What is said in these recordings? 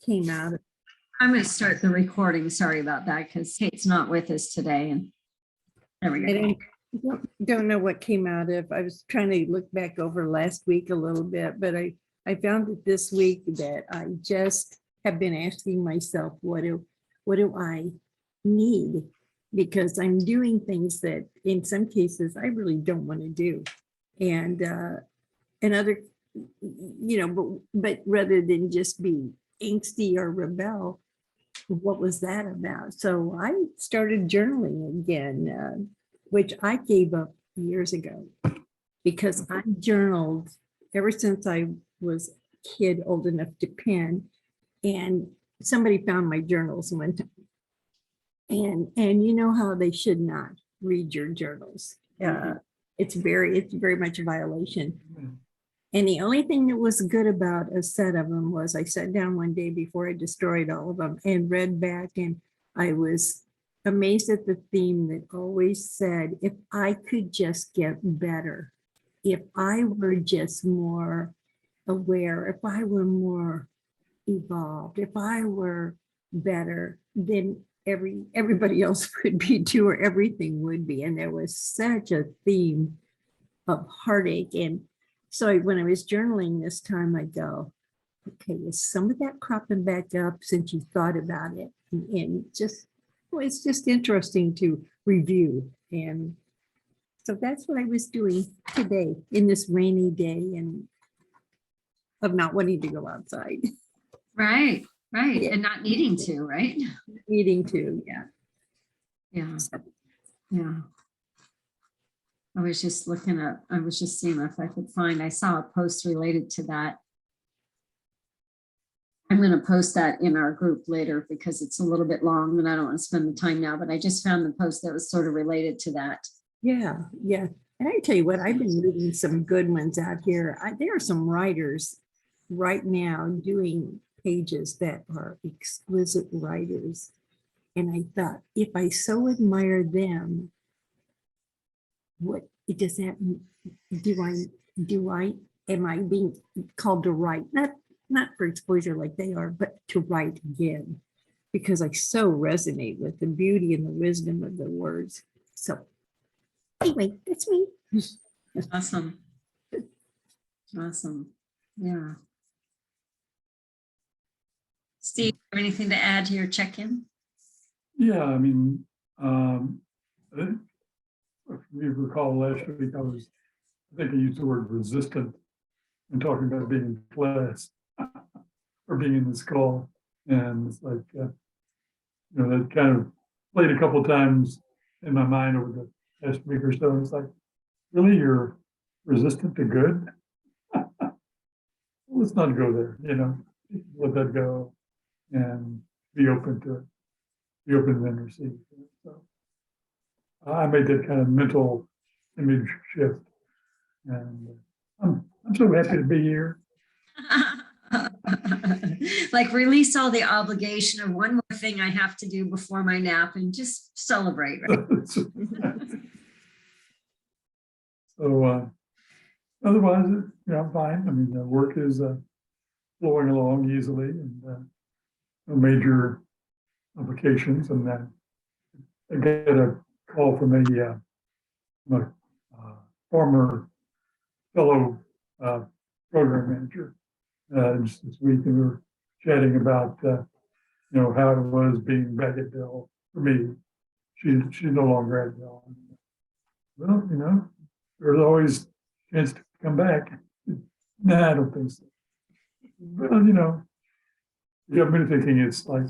came out of. I'm going to start the recording. Sorry about that because Kate's not with us today. And there we I go. don't know what came out of. I was trying to look back over last week a little bit, but I found it this week that I just have been asking myself, what do I need? Because I'm doing things that in some cases I really don't want to do. And other, but rather than just be angsty or rebel, what was that about? So I started journaling again, which I gave up years ago because I journaled ever since I was a kid old enough to pen, and somebody found my journals one time. And you know how they should not read your journals. It's very much a violation. And the only thing that was good about a set of them was I sat down one day before I destroyed all of them and read back, and I was amazed at the theme that always said, if I could just get better, if I were just more aware, if I were more evolved, if I were better, then everybody else would be too, or everything would be. And there was such a theme of heartache. And so when I was journaling this time, I go, okay, is some of that cropping back up since you thought about it? And just, well, it's just interesting to review. And so that's what I was doing today in this rainy day and of not wanting to go outside. Right. Yeah. And not needing to, right? Needing to, yeah. Yeah. So, Yeah. I was just seeing if I could find, I saw a post related to that. I'm going to post that in our group later because it's a little bit long and I don't want to spend the time now, but I just found the post that was sort of related to that. yeah. And I tell you what, I've been reading some good ones out here. There are some writers right now doing pages that are exquisite writers. And I thought, if I so admire them, what does that am I being called to write? Not for exposure like they are, but to write again, because I so resonate with the beauty and the wisdom of the words. So anyway, that's me. Awesome. Awesome. Yeah. Steve, anything to add to your check-in? Yeah, I mean, if you recall last week, I think I used the word resistant and talking about being blessed or being in this call. And it's like, that kind of played a couple of times in my mind over the last week or so. It's like, really, you're resistant to good? Let's not go there, let that go and be open to it, be open and receive it. So I made that kind of mental image shift, and I'm so happy to be here. Like release all the obligation of one more thing I have to do before my nap and just celebrate, right? So otherwise, I'm fine. I mean, the work is flowing along easily, and no major complications. And then I get a call from my former fellow program manager just this week, and we were chatting about how it was being back at Dell for me. She's no longer at Dell. Well, there's always a chance to come back. Nah, I don't think so. Well, you got me thinking it's like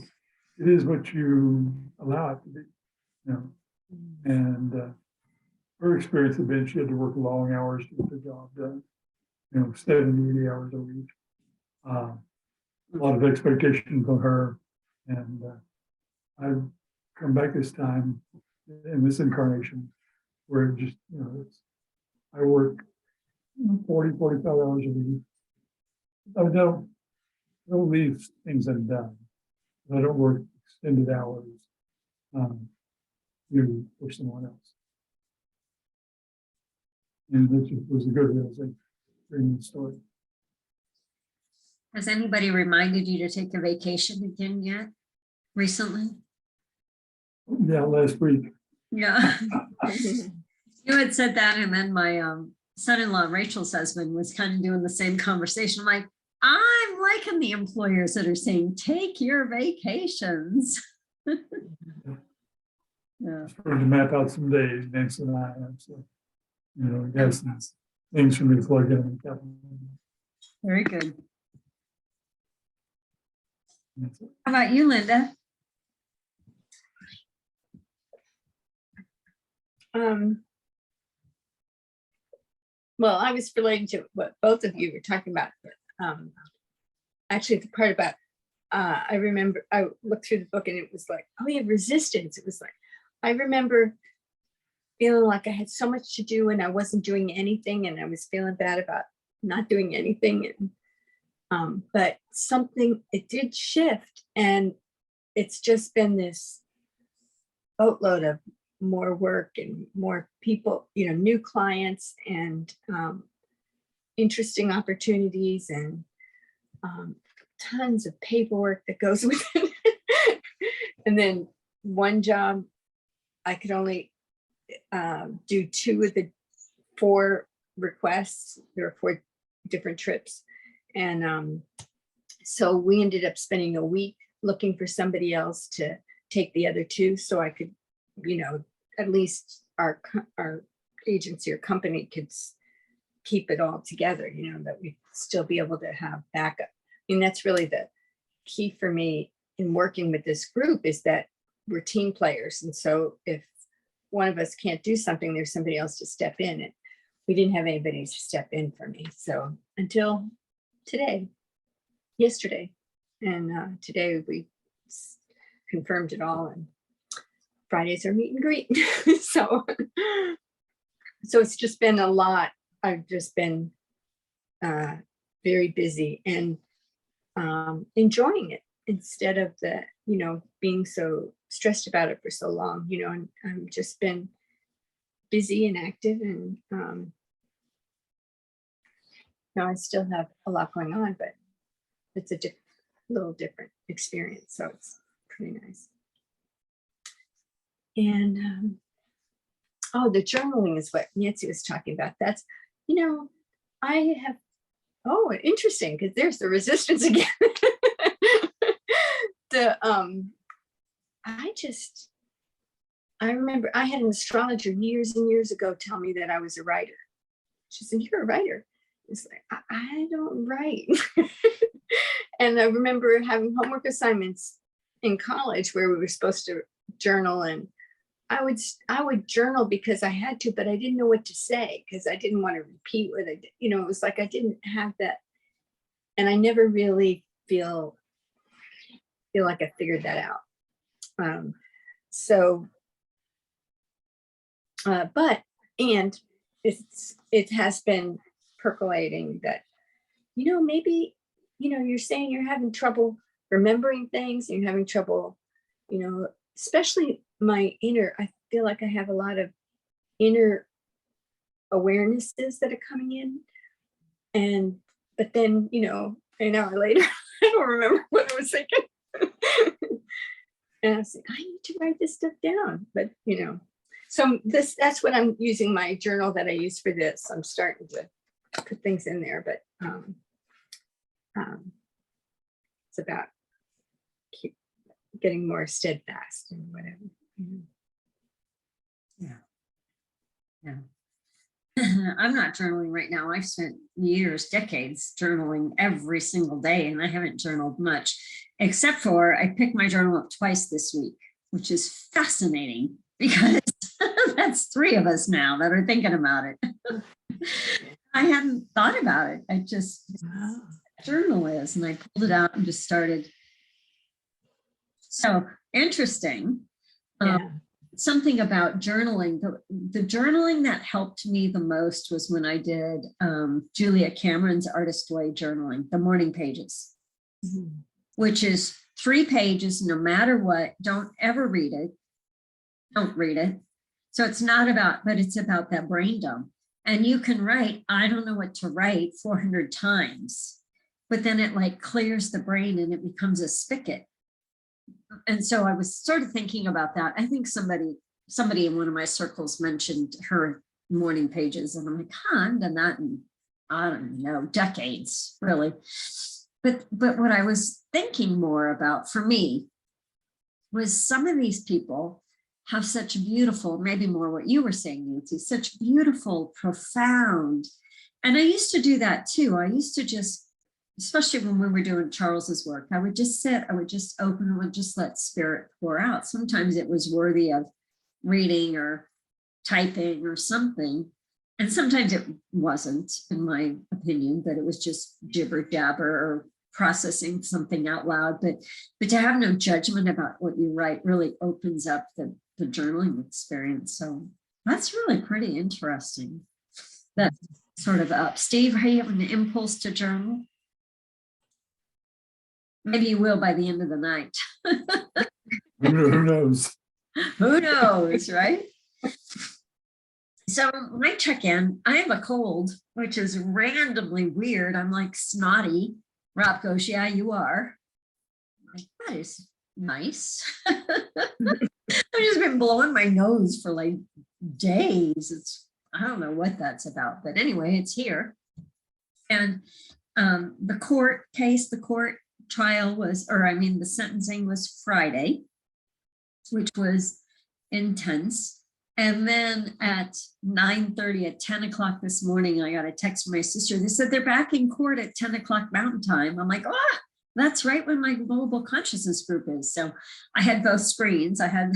it is what you allow it to be, And her experience had been she had to work long hours to get the job done, 70, 80 hours a week. A lot of expectations on her. And I've come back this time in this incarnation where it just, I work 40, 45 hours a week. I don't leave things undone. I don't work extended hours for someone else. And that just was a good realization during the story. Has anybody reminded you to take a vacation again yet recently? Yeah, last week. Yeah. You had said that, and then my son-in-law, Rachel's husband, was kind of doing the same conversation. I'm like, I'm liking the employers that are saying, take your vacations. Yeah. Starting to map out some days, Nancy and I have, so, you know, we have some things for me to plug in. Very good. That's it. How about you, Linda? Well, I was relating to what both of you were talking about. Actually, the part about, I remember I looked through the book and it was like, oh yeah, resistance. It was like, I remember feeling like I had so much to do and I wasn't doing anything, and I was feeling bad about not doing anything. And, but something, it did shift, and it's just been this boatload of more work and more people, you know, new clients and interesting opportunities, and tons of paperwork that goes with it. And then one job, I could only do 2 of the 4 requests. There are 4 different trips. And so we ended up spending a week looking for somebody else to take the other 2, so I could, you know, at least our agency or company could keep it all together, you know, that we'd still be able to have backup. I mean, that's really the key for me in working with this group, is that we're team players. And so if one of us can't do something, there's somebody else to step in. And we didn't have anybody to step in for me. So until yesterday, and today we confirmed it all, and Fridays are meet and greet. So it's just been a lot. I've just been very busy and enjoying it, instead of the, you know, being so stressed about it for so long, you know. And I've just been busy and active, and now I still have a lot going on, but it's a little different experience, so it's pretty nice. And oh, the journaling is what Nancy was talking about. That's, you know, I have, oh, interesting, because there's the resistance again. I remember I had an astrologer years and years ago tell me that I was a writer. She said, "You're a writer." It's like, I don't write. And I remember having homework assignments in college where we were supposed to journal, and I would journal because I had to, but I didn't know what to say because I didn't want to repeat what I did. You know, it was like I didn't have that, and I never really feel like I figured that out. And it has been percolating that, you know, maybe, you know, you're saying you're having trouble remembering things, and you're having trouble, you know, especially my inner, I feel like I have a lot of inner awarenesses that are coming in. But then, you know, an hour later, I don't remember what I was thinking. And I was like, I need to write this stuff down. But, you know, so that's what I'm using my journal that I use for this. I'm starting to put things in there, but it's about keep getting more steadfast and whatever. Yeah. I'm not journaling right now. I've spent years, decades journaling every single day, and I haven't journaled much, except for I picked my journal up twice this week, which is fascinating because that's 3 of us now that are thinking about it. I hadn't thought about it. I just journal is, and I pulled it out and just started. So interesting. Yeah. Something about journaling. The journaling that helped me the most was when I did Julia Cameron's Artist Way journaling, the morning pages, which is 3 pages, no matter what. Don't ever read it. Don't read it. So it's not about, but it's about that brain dump. And you can write, I don't know what to write 400 times, but then it like clears the brain and it becomes a spigot. And so I was sort of thinking about that. I think somebody in one of my circles mentioned her morning pages, and I'm like, I haven't done that in, I don't know, decades, really. But what I was thinking more about for me was some of these people have such beautiful, maybe more what you were saying, Nancy, such beautiful, profound. And I used to do that too. I used to just, especially when we were doing Charles's work, I would just sit, I would just open and would just let spirit pour out. Sometimes it was worthy of reading or typing or something. And sometimes it wasn't, in my opinion, but it was just jibber jabber or processing something out loud. But to have no judgment about what you write really opens up the journaling experience. So that's really pretty interesting. That's sort of up. Steve, are you having an impulse to journal? Maybe you will by the end of the night. Who knows? Who knows, right? So my check-in, I have a cold, which is randomly weird. I'm like snotty. Rob goes, yeah, you are. I'm like, that is nice. I've just been blowing my nose for like days. I don't know what that's about, but anyway, it's here. And the court trial was, the sentencing was Friday, which was intense. And then at 9:30, at 10 o'clock this morning, I got a text from my sister. They said they're back in court at 10 o'clock Mountain Time. I'm like, oh, that's right when my global consciousness group is. So I had both screens. I had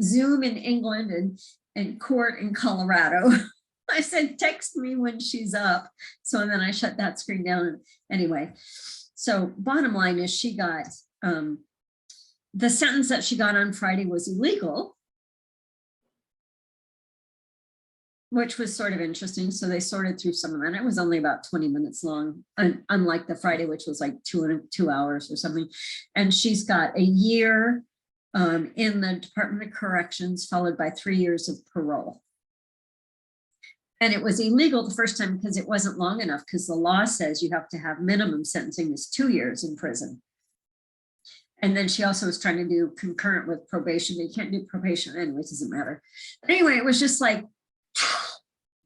Zoom in England and court in Colorado. I said, text me when she's up. So then I shut that screen down. Anyway, so bottom line is she got, the sentence that she got on Friday was illegal, which was sort of interesting. So they sorted through some of that. It was only about 20 minutes long, unlike the Friday, which was like 2 hours or something. And she's got a year in the Department of Corrections, followed by 3 years of parole. And it was illegal the first time because it wasn't long enough, because the law says you have to have minimum sentencing is 2 years in prison. And then she also was trying to do concurrent with probation. You can't do probation anyway, it doesn't matter. But anyway, it was just like,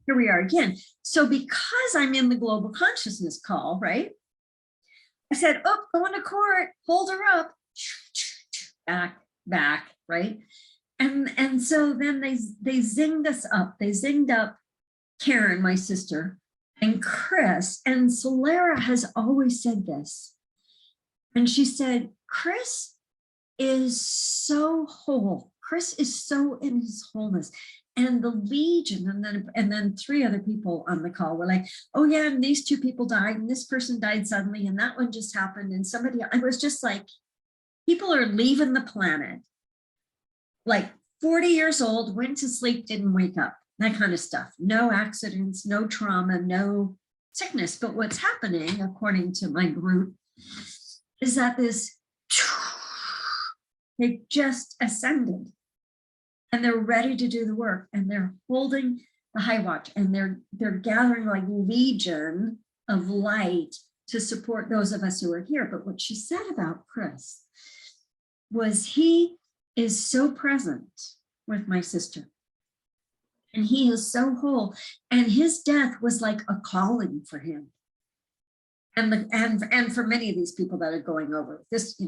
here we are again. So because I'm in the global consciousness call, right? I said, oh, going to court, hold her up, back, right? And so then they zinged us up. They zinged up Karen, my sister, and Chris. And Solera has always said this. And she said, Chris is so whole. Chris is so in his wholeness. And the Legion, and then 3 other people on the call were like, oh yeah, and these 2 people died, and this person died suddenly, and that one just happened, and somebody, I was just like, people are leaving the planet. Like 40 years old, went to sleep, didn't wake up, that kind of stuff. No accidents, no trauma, no sickness. But what's happening, according to my group, is that they just ascended. And they're ready to do the work, and they're holding the high watch, and they're gathering like legion of light to support those of us who are here. But what she said about Chris was he is so present with my sister, and he is so whole, and his death was like a calling for him. And for many of these people that are going over this,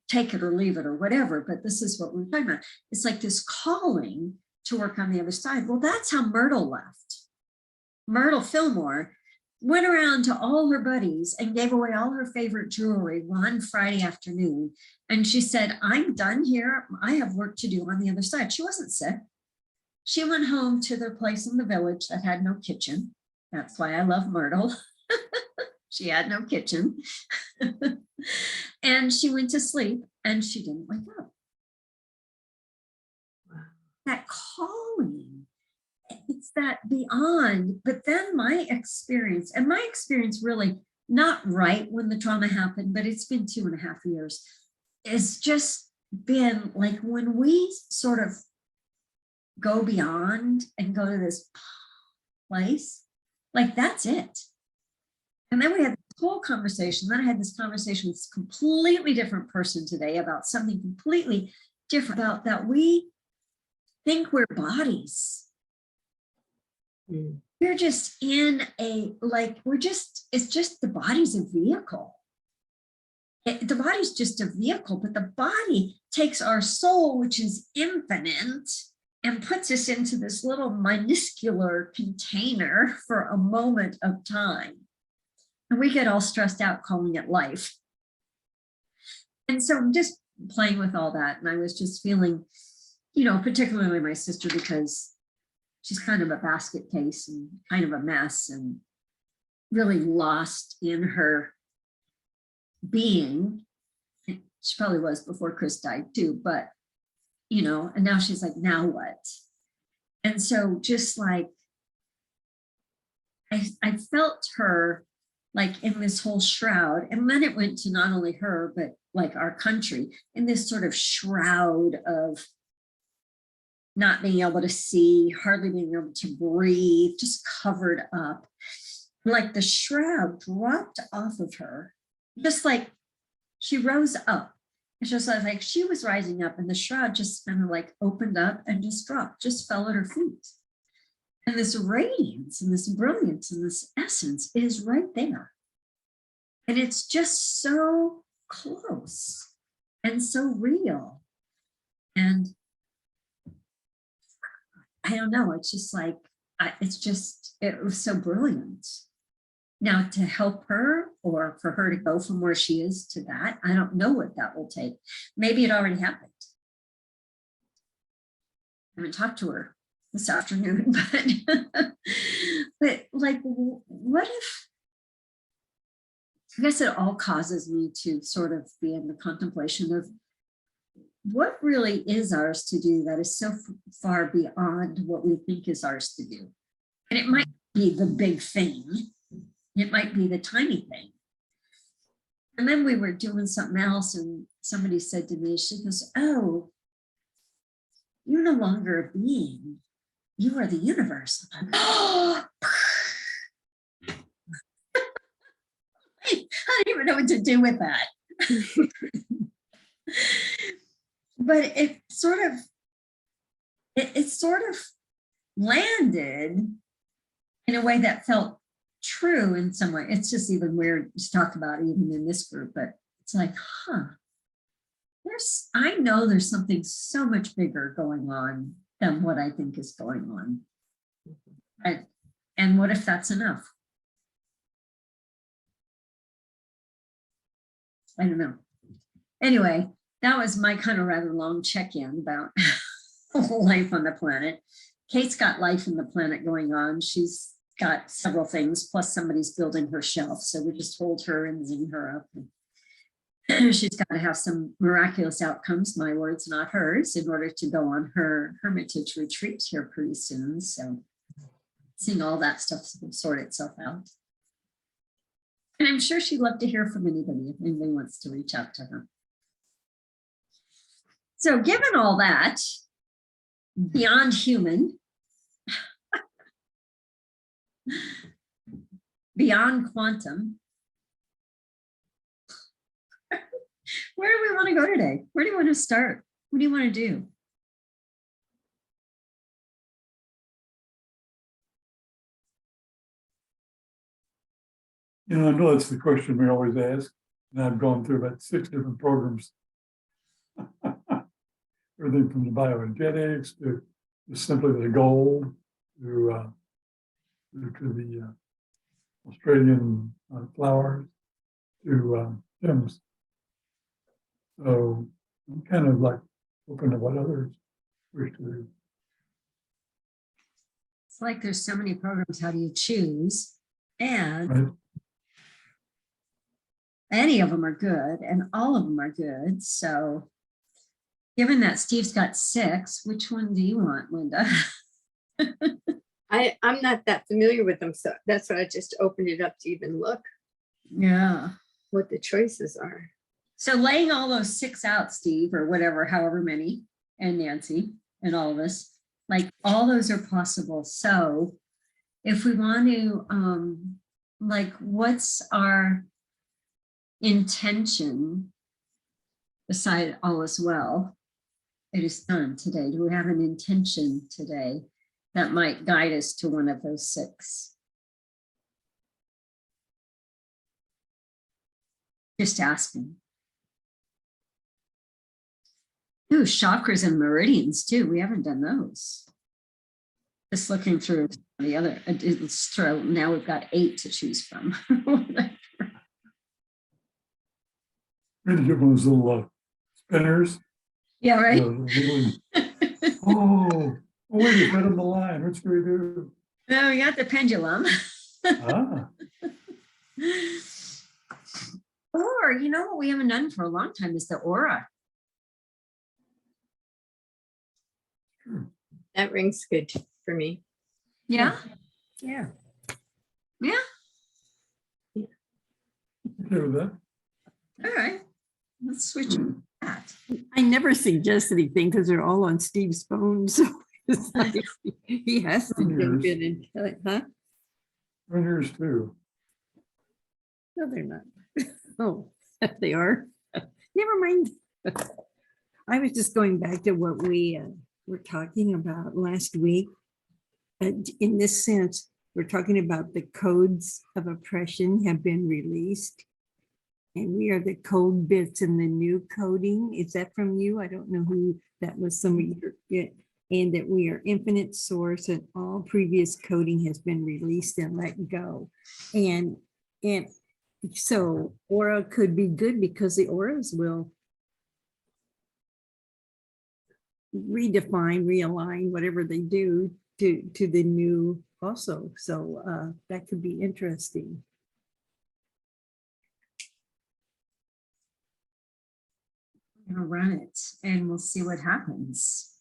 take it or leave it or whatever, but this is what we're talking about. It's like this calling to work on the other side. Well, that's how Myrtle left. Myrtle Fillmore went around to all her buddies and gave away all her favorite jewelry one Friday afternoon. And she said, I'm done here. I have work to do on the other side. She wasn't sick. She went home to their place in the village that had no kitchen. That's why I love Myrtle. She had no kitchen. And she went to sleep and she didn't wake up. Wow. That calling, it's that beyond. But then my experience really not right when the trauma happened, but it's been 2.5 years. It's just been like when we sort of go beyond and go to this place, like that's it. And then we had whole conversation. Then I had this conversation with a completely different person today about something completely different, about that we think we're bodies. Mm. We're just in a, like, it's just the body's a vehicle. The body's just a vehicle, but the body takes our soul, which is infinite, and puts us into this little minuscular container for a moment of time. And we get all stressed out calling it life. And so I'm just playing with all that. And I was just feeling, you know, particularly my sister, because she's kind of a basket case and kind of a mess and really lost in her being. She probably was before Chris died too, but, you know, and now she's like, now what? And so just like, I felt her like in this whole shroud. And then it went to not only her, but like our country in this sort of shroud of not being able to see, hardly being able to breathe, just covered up. Like the shroud dropped off of her, just like she rose up. It's just like she was rising up and the shroud just kind of like opened up and just dropped, just fell at her feet. And this radiance and this brilliance and this essence is right there. And it's just so close and so real. And I don't know, it's just like, it was so brilliant. Now to help her or for her to go from where she is to that, I don't know what that will take. Maybe it already happened. I haven't talked to her this afternoon, but like, what if, I guess it all causes me to sort of be in the contemplation of what really is ours to do that is so far beyond what we think is ours to do. And it might be the big thing. It might be the tiny thing. And then we were doing something else and somebody said to me, she goes, oh, you're no longer a being. You are the universe. I'm like, oh. I don't even know what to do with that. But it sort of landed in a way that felt true in some way. It's just even weird to talk about even in this group, but it's like, I know there's something so much bigger going on than what I think is going on. And what if that's enough? I don't know. Anyway, that was my kind of rather long check-in about life on the planet. Kate's got life on the planet going on. She's got several things, plus somebody's building her shelf. So we just hold her and zing her up. And she's got to have some miraculous outcomes, my words, not hers, in order to go on her hermitage retreat here pretty soon. So seeing all that stuff sort itself out. And I'm sure she'd love to hear from anybody if anybody wants to reach out to her. So given all that, beyond human, beyond quantum, where do we want to go today? Where do you want to start? What do you want to do? You know, I know that's the question we always ask, and I've gone through about 6 different programs. Everything from the bioenergetics to simply the gold to the Australian flowers to gems. So I'm kind of like open to what others wish to do. It's like there's so many programs. How do you choose? And Right? any of them are good and all of them are good. So given that Steve's got 6, which one do you want, Linda? I'm not that familiar with them, so that's why I just opened it up to even look Yeah. what the choices are. So laying all those 6 out, Steve, or whatever, however many, and Nancy, and all of us, like all those are possible. So if we want to like, what's our intention beside all is well? It is done today. Do we have an intention today that might guide us to one of those 6? Just asking. Ooh, chakras and meridians too. We haven't done those. Just looking through the other, it's true. Now we've got 8 to choose from. Maybe get one of those little spinners. Yeah, right. Oh, wait, it's right on the line. What should we do? Oh, we got the pendulum. Ah, Or, you know what we haven't done for a long time is the aura. That rings good for me. Yeah. Yeah. Yeah. okay with that. All right. Let's switch that. I never suggest anything because they're all on Steve's phone. So it's like, he has to jump in and tell it, huh? Run yours too. No, they're not. Oh, they are. Never mind. I was just going back to what we were talking about last week. And in this sense, we're talking about the codes of oppression have been released. And we are the code bits in the new coding. Is that from you? I don't know who that was. Some of your, and that we are infinite source and all previous coding has been released and let go. And so aura could be good because the auras will redefine, realign, whatever they do to the new also. So that could be interesting. I'm gonna run it and we'll see what happens.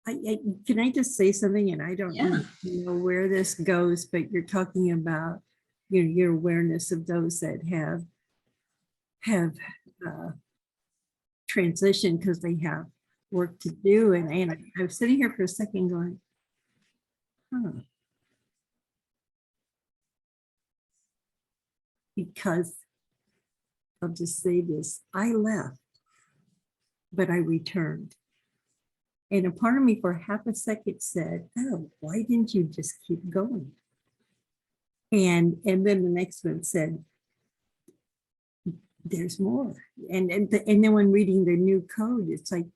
Can I just say something? And I don't Yeah. know where this goes, but you're talking about your awareness of those that have transitioned because they have work to do. And I was sitting here for a second going, huh. Because I'll just say this, I left, but I returned. And a part of me for half a second said, oh, why didn't you just keep going? And then the next one said, there's more. And then when reading the new code, it's like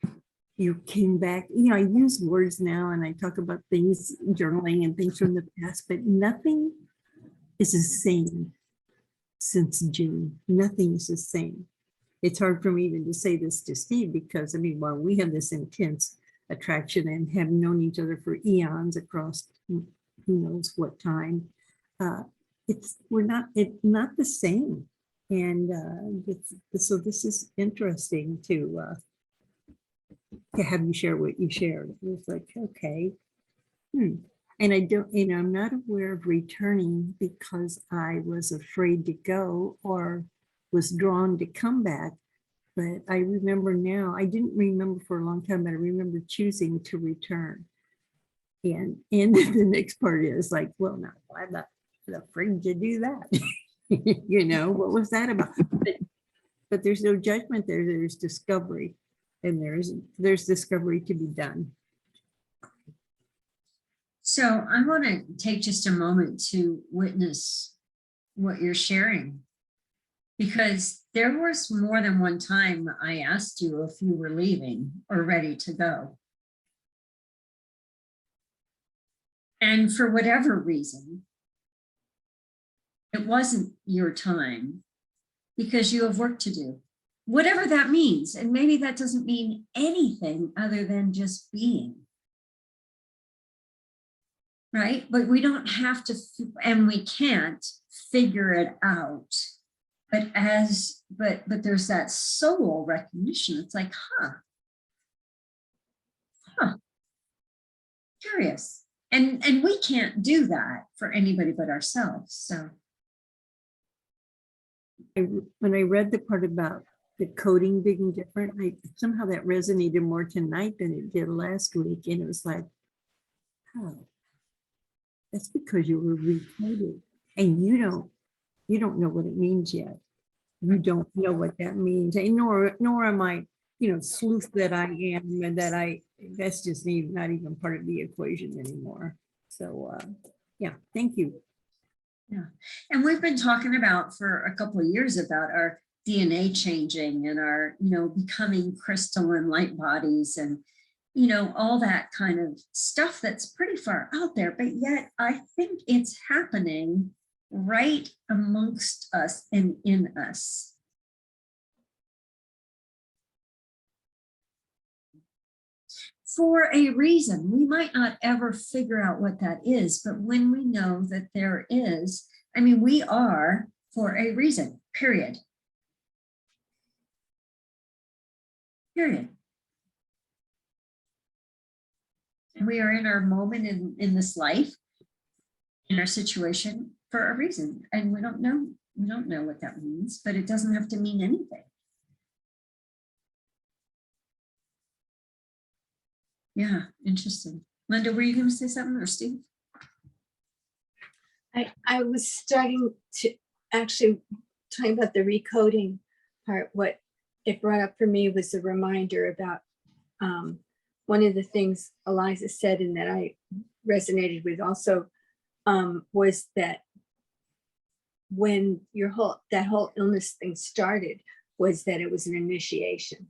you came back, I use words now and I talk about things, journaling and things from the past, but nothing is the same since June. Nothing is the same. It's hard for me even to say this to Steve because while we have this intense attraction and have known each other for eons across who knows what time, it's not the same. And so this is interesting to have you share what you shared. It was like, okay. And I'm not aware of returning because I was afraid to go or was drawn to come back. But I remember now, I didn't remember for a long time, but I remember choosing to return. And the next part is like, well, no, I'm not afraid to do that. What was that about? But there's no judgment there. There's discovery, and there's discovery to be done. So I want to take just a moment to witness what you're sharing, because there was more than one time I asked you if you were leaving or ready to go. And for whatever reason, it wasn't your time because you have work to do, whatever that means. And maybe that doesn't mean anything other than just being. Right? But we don't have to, and we can't figure it out. But there's that soul recognition. It's like, curious. And we can't do that for anybody but ourselves. So when I read the part about the coding being different, somehow that resonated more tonight than it did last week. And it was like, oh, that's because you were recoded and you don't know what it means yet. You don't know what that means. And nor am I, sleuth that I am, and that's just not even part of the equation anymore. So, yeah, thank you. Yeah. And we've been talking about for a couple of years about our DNA changing and our, becoming crystalline light bodies and, all that kind of stuff that's pretty far out there. But yet I think it's happening right amongst us and in us. For a reason. We might not ever figure out what that is, but when we know that there is, we are for a reason, period. Period. And we are in our moment in this life, in our situation for a reason. And we don't know what that means, but it doesn't have to mean anything. Yeah, interesting. Linda, were you going to say something, or Steve? I was starting to actually talking about the recoding part. What it brought up for me was a reminder about one of the things Eliza said, and that I resonated with also, was that when that whole illness thing started, was that it was an initiation.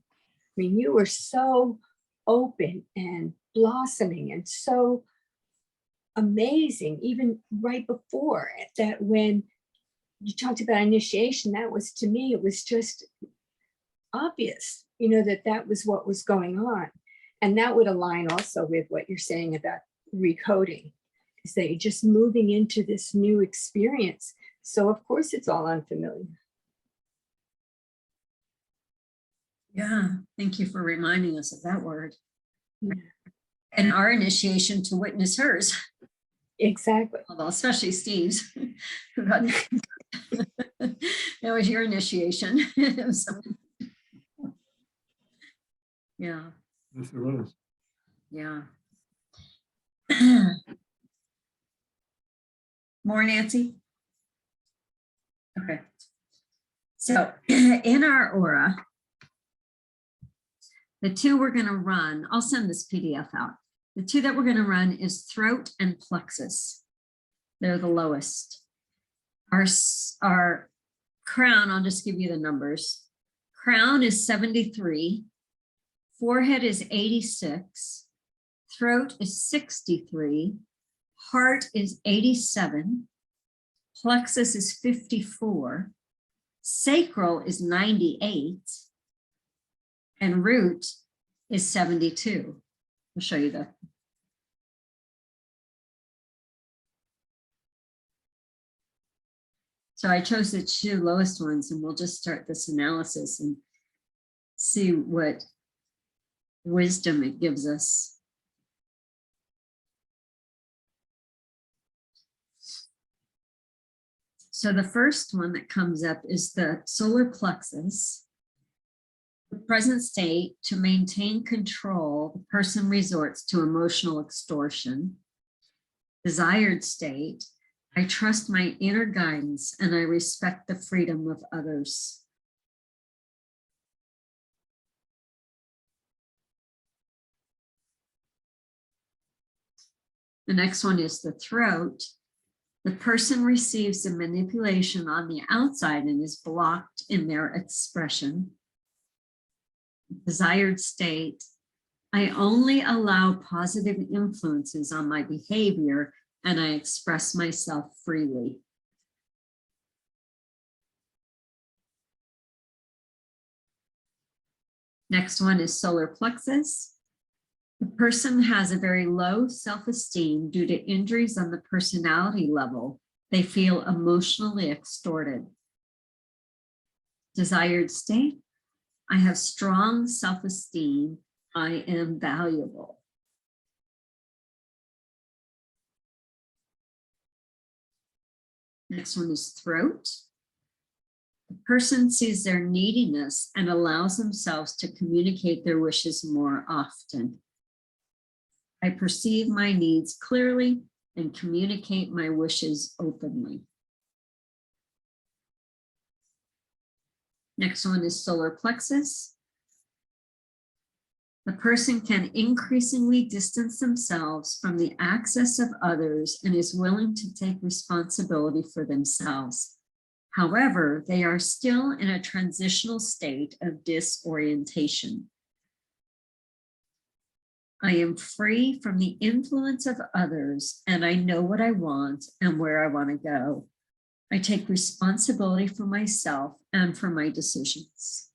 You were so open and blossoming and so amazing, even right before that. When you talked about initiation, that was, to me, it was just obvious, that was what was going on. And that would align also with what you're saying about recoding, is that you're just moving into this new experience. So of course it's all unfamiliar. Yeah, thank you for reminding us of that word. Yeah. And our initiation to witness hers. Exactly. Although especially Steve's. That was your initiation. So, yeah. Yes, it was. Yeah. More, Nancy? Okay. So in our aura, the two we're going to run, I'll send this PDF out. The two that we're going to run is throat and plexus. They're the lowest. Our crown, I'll just give you the numbers. Crown is 73. Forehead is 86. Throat is 63. Heart is 87. Plexus is 54. Sacral is 98. And root is 72. I'll show you the. So I chose the two lowest ones, and we'll just start this analysis and see what wisdom it gives us. So the first one that comes up is the solar plexus. The present state, to maintain control, the person resorts to emotional extortion. Desired state, I trust my inner guidance and I respect the freedom of others. The next one is the throat. The person receives the manipulation on the outside and is blocked in their expression. Desired state, I only allow positive influences on my behavior and I express myself freely. Next one is solar plexus. The person has a very low self-esteem due to injuries on the personality level. They feel emotionally extorted. Desired state, I have strong self-esteem. I am valuable. Next one is throat. The person sees their neediness and allows themselves to communicate their wishes more often. I perceive my needs clearly and communicate my wishes openly. Next one is solar plexus. The person can increasingly distance themselves from the access of others and is willing to take responsibility for themselves. However, they are still in a transitional state of disorientation. I am free from the influence of others, and I know what I want and where I want to go. I take responsibility for myself and for my decisions.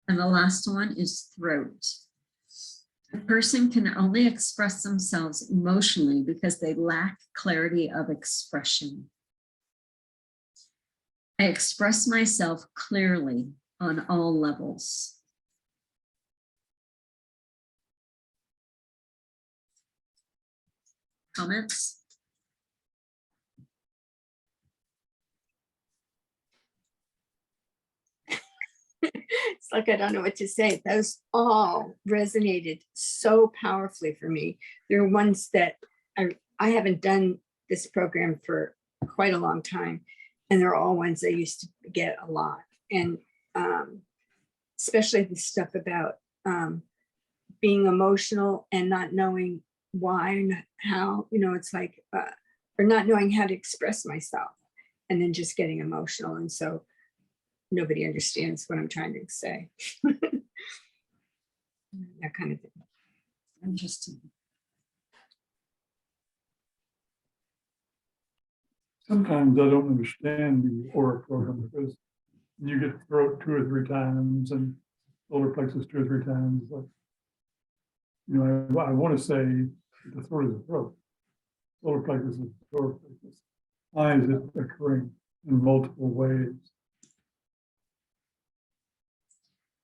And the last one is throat. A person can only express themselves emotionally because they lack clarity of expression. I express myself clearly on all levels. Comments? It's like I don't know what to say. Those all resonated so powerfully for me. There are ones that I haven't done this program for quite a long time, and they're all ones I used to get a lot. And especially the stuff about being emotional and not knowing why and how, it's like, or not knowing how to express myself and then just getting emotional. And so nobody understands what I'm trying to say. That kind of thing. Interesting. Sometimes I don't understand the aura program because you get throat 2 or 3 times and solar plexus 2 or 3 times. Like, I want to say the throat is the throat. Solar plexus is the solar plexus. Why is it occurring in multiple ways?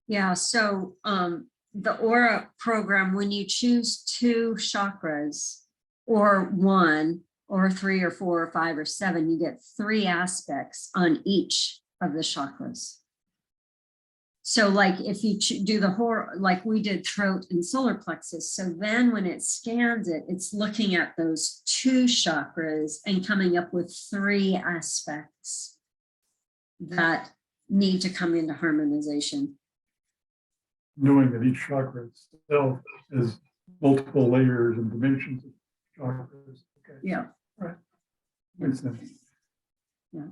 Yeah, so the aura program, when you choose 2 chakras or 1 or 3 or 4 or 5 or 7, you get 3 aspects on each of the chakras. So like if you do the whole, like we did throat and solar plexus, so then when it scans it, it's looking at those 2 chakras and coming up with 3 aspects that need to come into harmonization. Knowing that each chakra itself has multiple layers and dimensions of chakras. Okay. Yeah. Right. Makes sense. Yeah.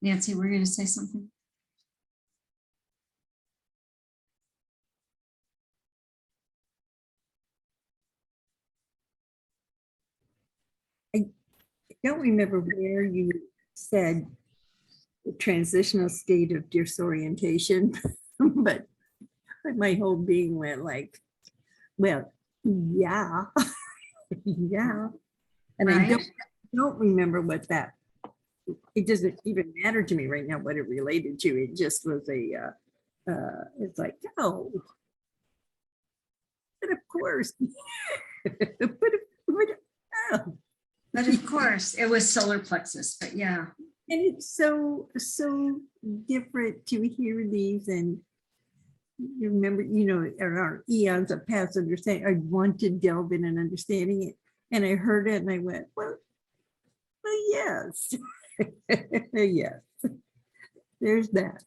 Nancy, were you going to say something? I don't remember where you said the transitional state of disorientation, but my whole being went like, well, yeah, yeah. And I Right. don't remember what that, it doesn't even matter to me right now what it related to. It just was it's like, oh, but of course. Oh. But of course, it was solar plexus, but yeah. And it's so different to hear these, and you remember, in our eons of past understanding, I want to delve in and understanding it. And I heard it and I went, well yes. Yes. There's that.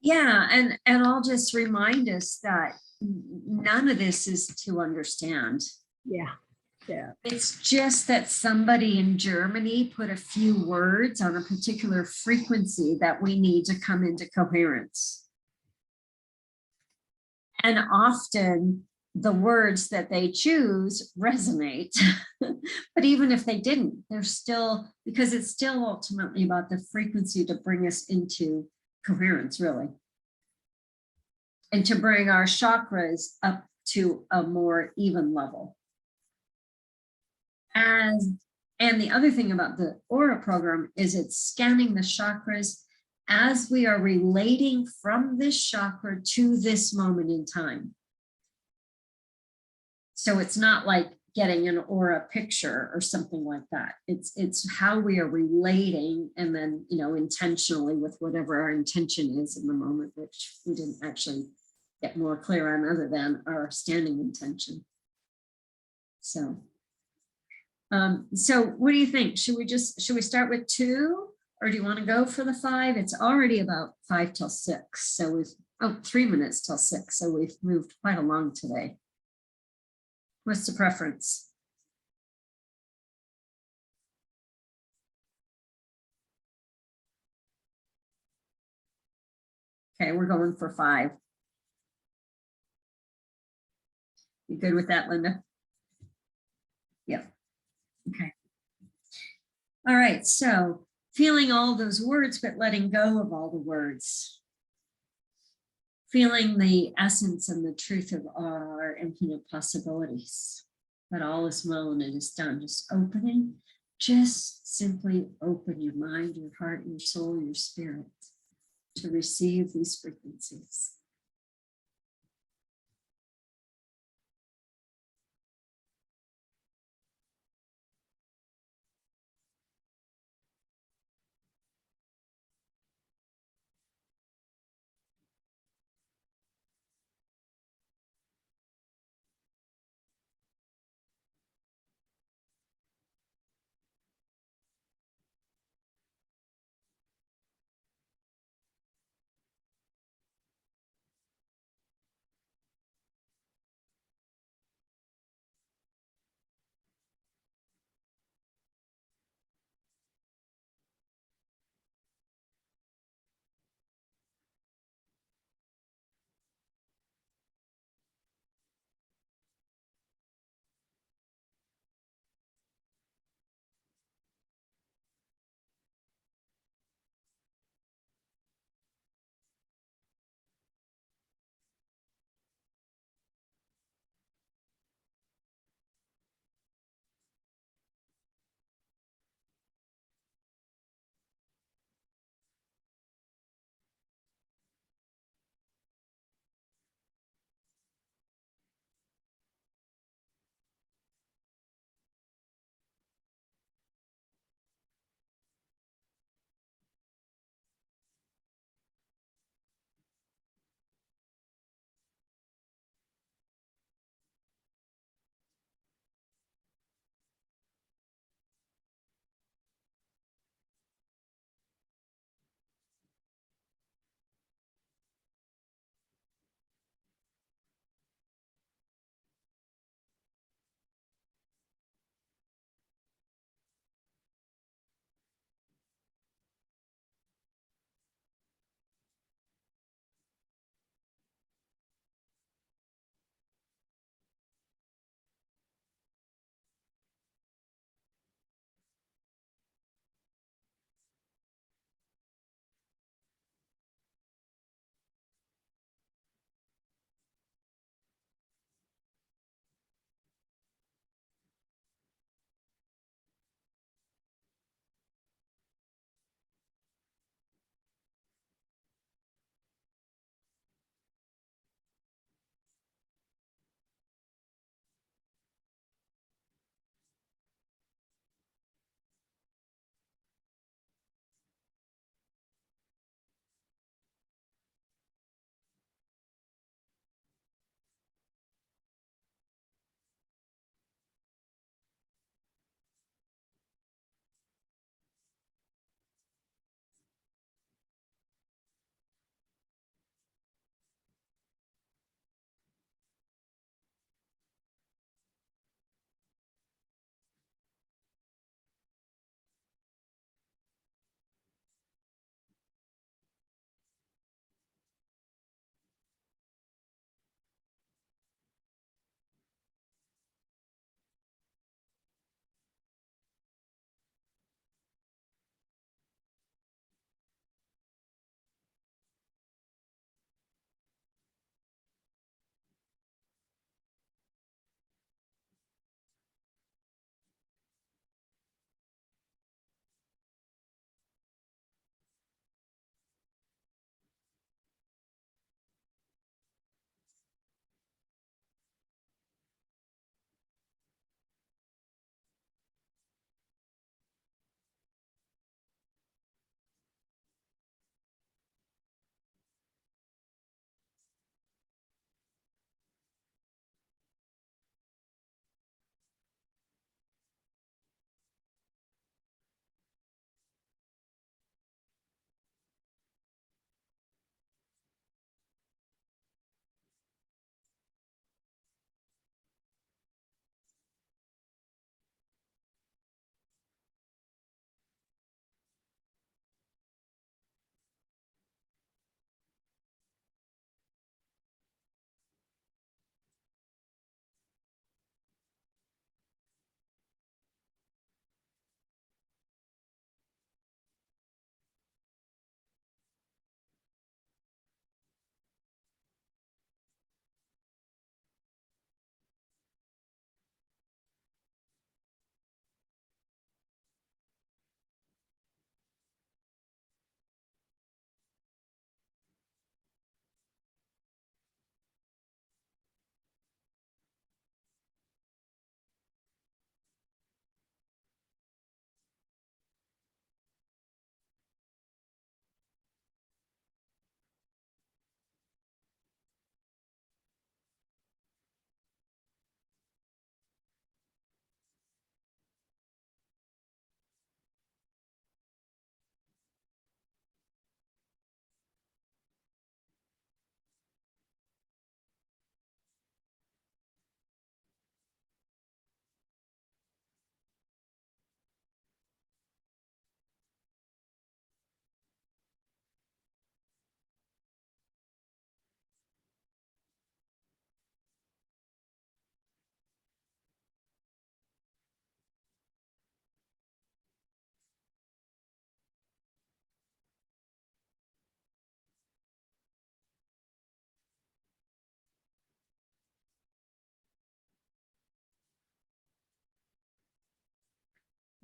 Yeah, and I'll just remind us that none of this is to understand. Yeah. Yeah. It's just that somebody in Germany put a few words on a particular frequency that we need to come into coherence. And often the words that they choose resonate. But even if they didn't, they're still, because it's still ultimately about the frequency to bring us into coherence, really. And to bring our chakras up to a more even level. And the other thing about the aura program is it's scanning the chakras as we are relating from this chakra to this moment in time. So it's not like getting an aura picture or something like that. It's how we are relating, and then, you know, intentionally with whatever our intention is in the moment, which we didn't actually get more clear on other than our standing intention. So, so what do you think? Should we start with 2, or do you want to go for the 5? It's already about 5 till 6. So we've, 3 minutes till 6. So we've moved quite along today. What's the preference? Okay, we're going for 5. You good with that, Linda? Yep. Okay. All right, so feeling all those words, but letting go of all the words. Feeling the essence and the truth of our infinite possibilities. That all is well and it is done. Just opening, just simply open your mind, your heart, your soul, your spirit to receive these frequencies.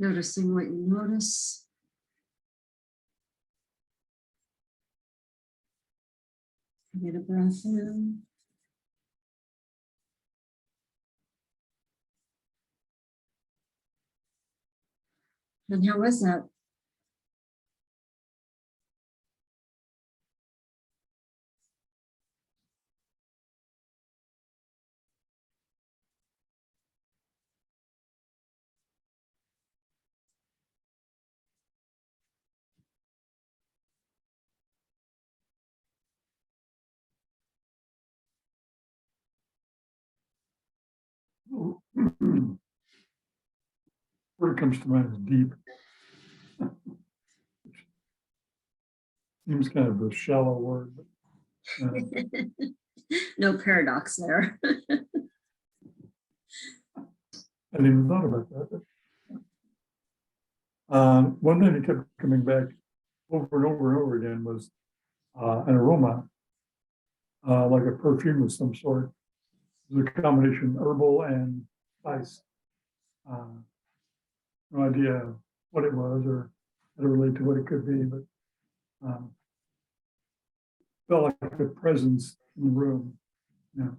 Noticing what you notice. Get a breath in. And how was that? Word comes to mind is deep. Seems kind of a shallow word, but No paradox there. I didn't even thought about that. One thing that kept coming back over and over and over again was an aroma, like a perfume of some sort. It was a combination herbal and spice. No idea what it was or how to relate to what it could be, but felt like a presence in the room. You know,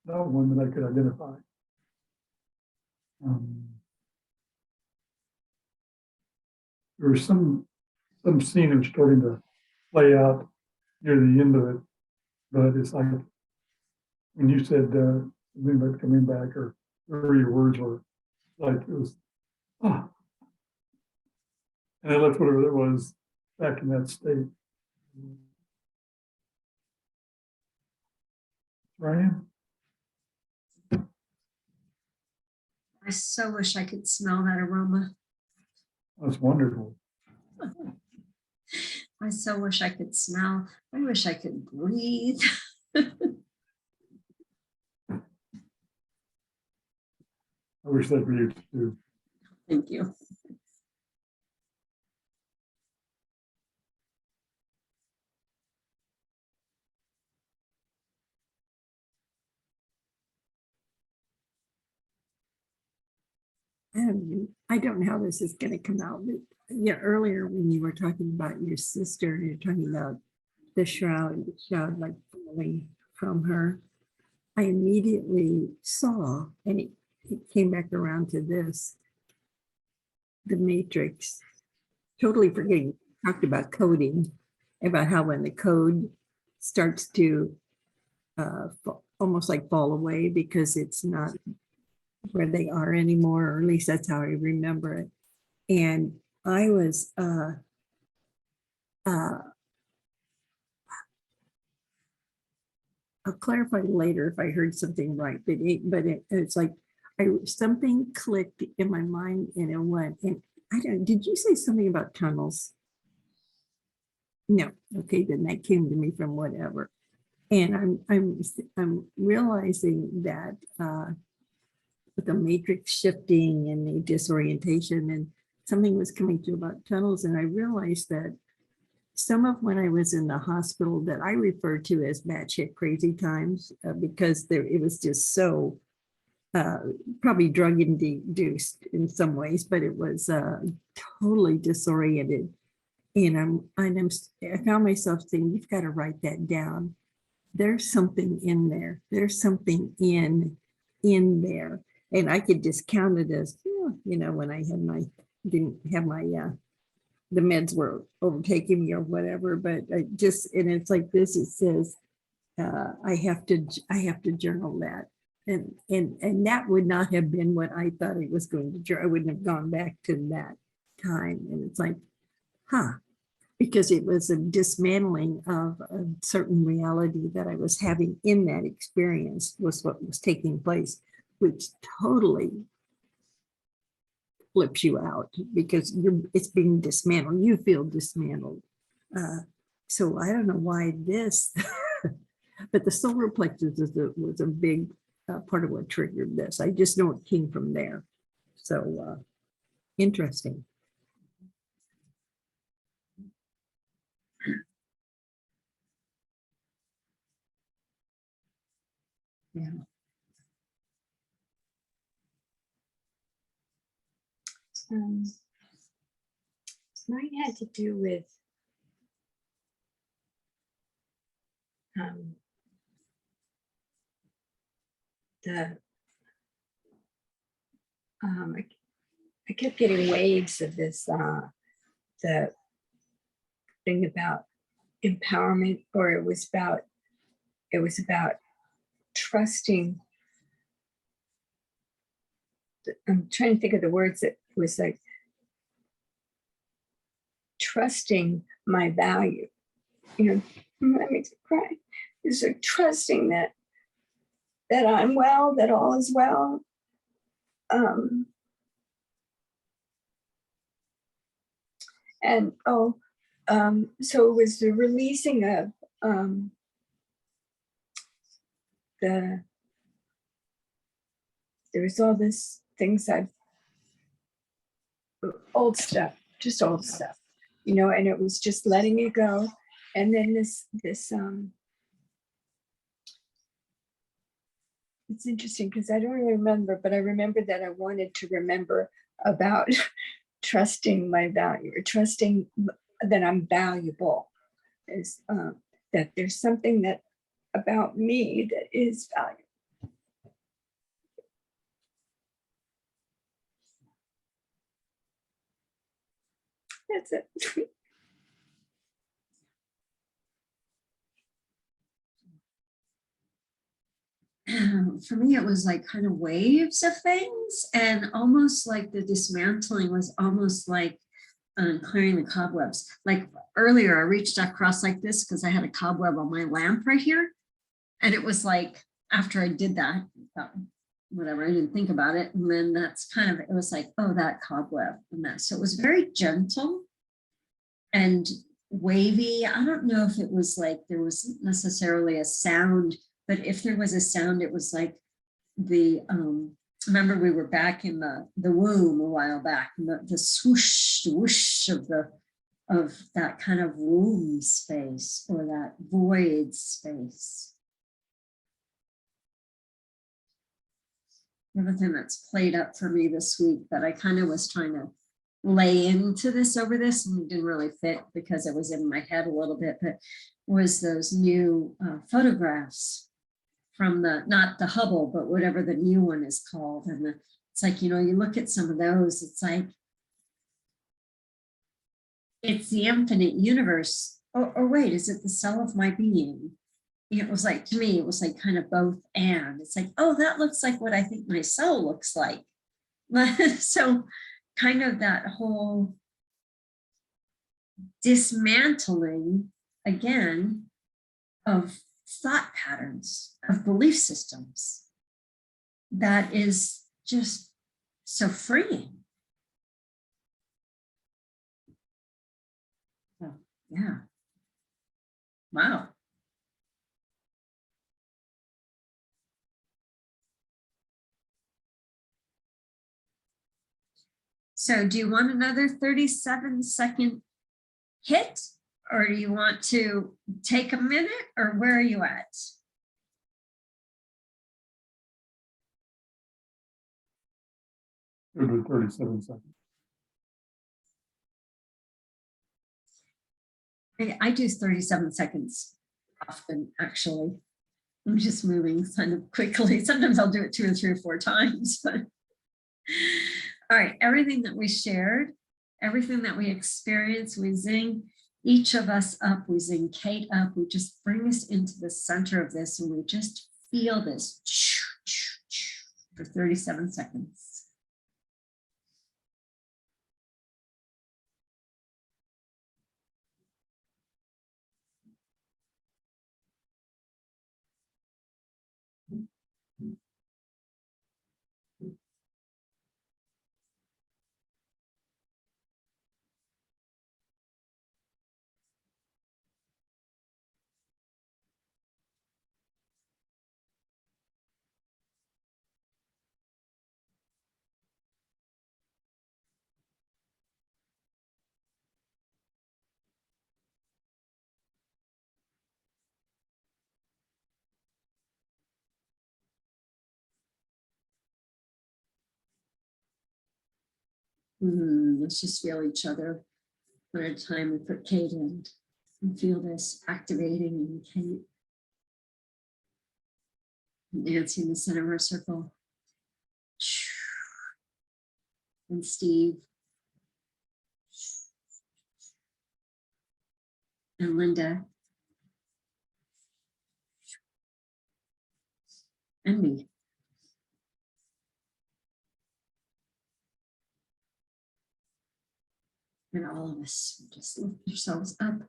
not one that I could identify. There was some scene that was starting to play out near the end of it, but it's like when you said something about coming back or whatever your words were, like it was, ah, and I left whatever that was back in that state. Ryan? I so wish I could smell that aroma. That's wonderful. I so wish I could smell. I wish I could breathe. I wish that for you too. Thank you. I don't know how this is going to come out, but yeah, earlier when you were talking about your sister, you're talking about the shroud like falling from her. I immediately saw, and it came back around to this, the Matrix. Totally forgetting, talked about coding, about how when the code starts to almost like fall away because it's not where they are anymore, or at least that's how I remember it. And I was I'll clarify later if I heard something right, but it's like something clicked in my mind and it went. And I don't. Did you say something about tunnels? No. Okay, then that came to me from whatever. And I'm realizing that with the matrix shifting and the disorientation, and something was coming through about tunnels, and I realized that some of when I was in the hospital that I refer to as batshit crazy times because it was just so probably drug induced in some ways, but it was totally disoriented. And I found myself saying, you've got to write that down. There's something in there. There's something in there. And I could discount it as, when I had didn't have my the meds were overtaking me or whatever, but and it's like this, it says, I have to journal that. And that would not have been what I thought it was going to journal. I wouldn't have gone back to that time. And it's like, because it was a dismantling of a certain reality that I was having in that experience was what was taking place, which totally flips you out because it's being dismantled. You feel dismantled. So I don't know why this, but the solar plexus was a big part of what triggered this. I just know it came from there. So interesting. Yeah. Um, Mine had to do with the I kept getting waves of this the thing about empowerment, or it was about trusting. I'm trying to think of the words that was like trusting my value. You know, that makes me cry. It's like trusting that I'm well, that all is well. And so it was the releasing of there was all this things old stuff, just old stuff, you know, and it was just letting it go. And then this it's interesting because I don't really remember, but I remember that I wanted to remember about trusting my value, or trusting that I'm valuable, is that there's something that about me that is valuable. That's it. For me, it was like kind of waves of things, and almost like the dismantling was almost like clearing the cobwebs. Like earlier, I reached across like this because I had a cobweb on my lamp right here. And it was like, after I did that, whatever, I didn't think about it. And then that's kind of, it was like, oh, that cobweb and that. So it was very gentle and wavy. I don't know if it was like there was necessarily a sound, but if there was a sound, it was like the remember we were back in the womb a while back, and the swoosh whoosh of that kind of womb space, or that void space. Everything that's played up for me this week that I kind of was trying to lay into this over this, and it didn't really fit because it was in my head a little bit, but was those new photographs from not the Hubble, but whatever the new one is called. And it's like, you know, you look at some of those, it's like, it's the infinite universe. Or wait, is it the cell of my being? It was like, to me, it was like kind of both and. It's like, oh, that looks like what I think my soul looks like. So kind of that whole dismantling, again, of thought patterns, of belief systems, that is just so freeing. Oh, yeah. Wow. So do you want another 37-second hit, or do you want to take a minute, or where are you at? We'll do 37 seconds. I do 37 seconds often, actually. I'm just moving kind of quickly. Sometimes I'll do it 2 or 3 or 4 times. But all right, everything that we shared, everything that we experienced, we zing each of us up, we zing Kate up, we just bring us into the center of this, and we just feel this for 37 seconds. Let's just feel each other one at a time. We put Kate in and feel this activating in Kate. Nancy in the center of our circle. And Steve. And Linda. And me. And all of us just lift yourselves up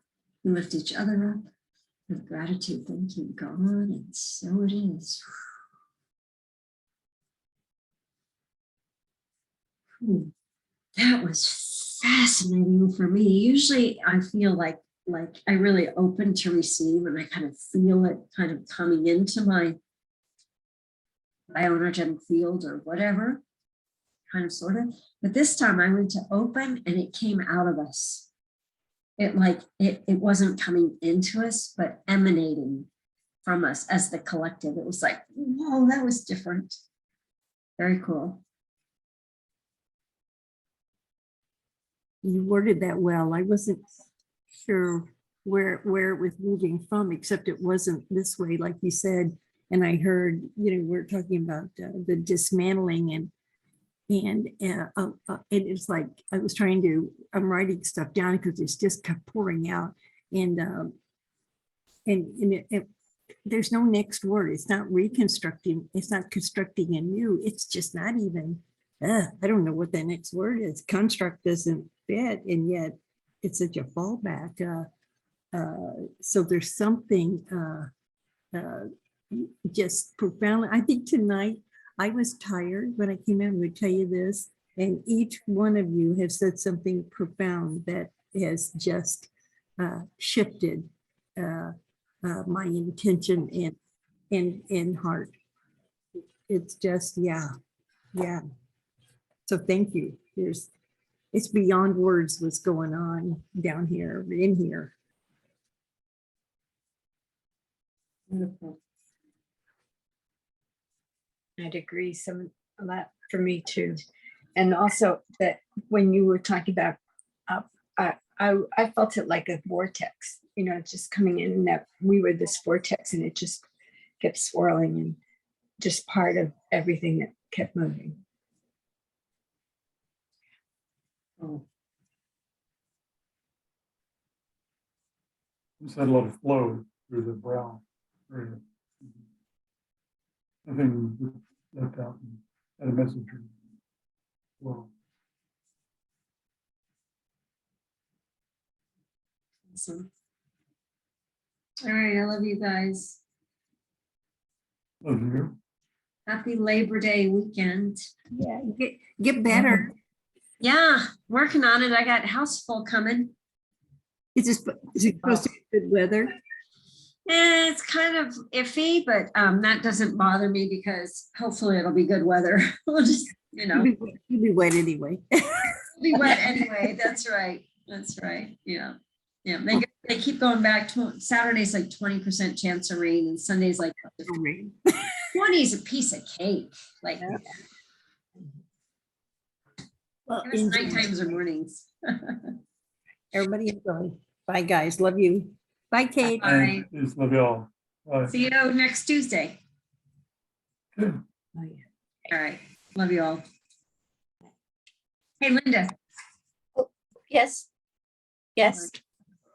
and lift each other up with gratitude. Thank you, God. And so it is. That was fascinating for me. Usually I feel like I really open to receive, and I kind of feel it kind of coming into my bioenergetic field or whatever, kind of sort of. But this time I went to open and it came out of us. It wasn't coming into us, but emanating from us as the collective. It was like, whoa, that was different. Very cool. You worded that well. I wasn't sure where it was moving from, except it wasn't this way, like you said. And I heard, we're talking about the dismantling, and it's like I was I'm writing stuff down because it's just kept pouring out, and there's no next word. It's not reconstructing. It's not constructing anew. It's just not even. I don't know what the next word is. Construct doesn't fit, and yet it's such a fallback. So there's something just profoundly. I think tonight I was tired when I came in. I'm going to tell you this, and each one of you has said something profound that has just shifted my intention and heart. It's just, yeah. So thank you. It's beyond words what's going on down here, in here. Wonderful. I'd agree. A lot for me too. And also that when you were talking about, I felt it like a vortex, just coming in, and that we were this vortex, and it just kept swirling, and just part of everything that kept moving. Oh, Just had a lot of flow through the brow area. Nothing left out and had a message. Well, awesome. All right, I love you guys. love you. Happy Labor Day weekend. Yeah, get better. Yeah, working on it. I got house full coming. Is it supposed to be good weather? It's kind of iffy, but that doesn't bother me because hopefully it'll be good weather. We'll just, You'll be wet anyway. be wet anyway. That's right. That's right. Yeah. Yeah. They keep going back. Saturday's like 20% chance of rain, and Sunday's like 20 is a piece of cake. Like, Well, it was night times or mornings. everybody enjoy. Bye, guys. Love you. Bye, Kate. Bye. Just love y'all. Bye. See you next Tuesday. Good. Oh, yeah. All right. Love you all. Hey, Linda. Yes.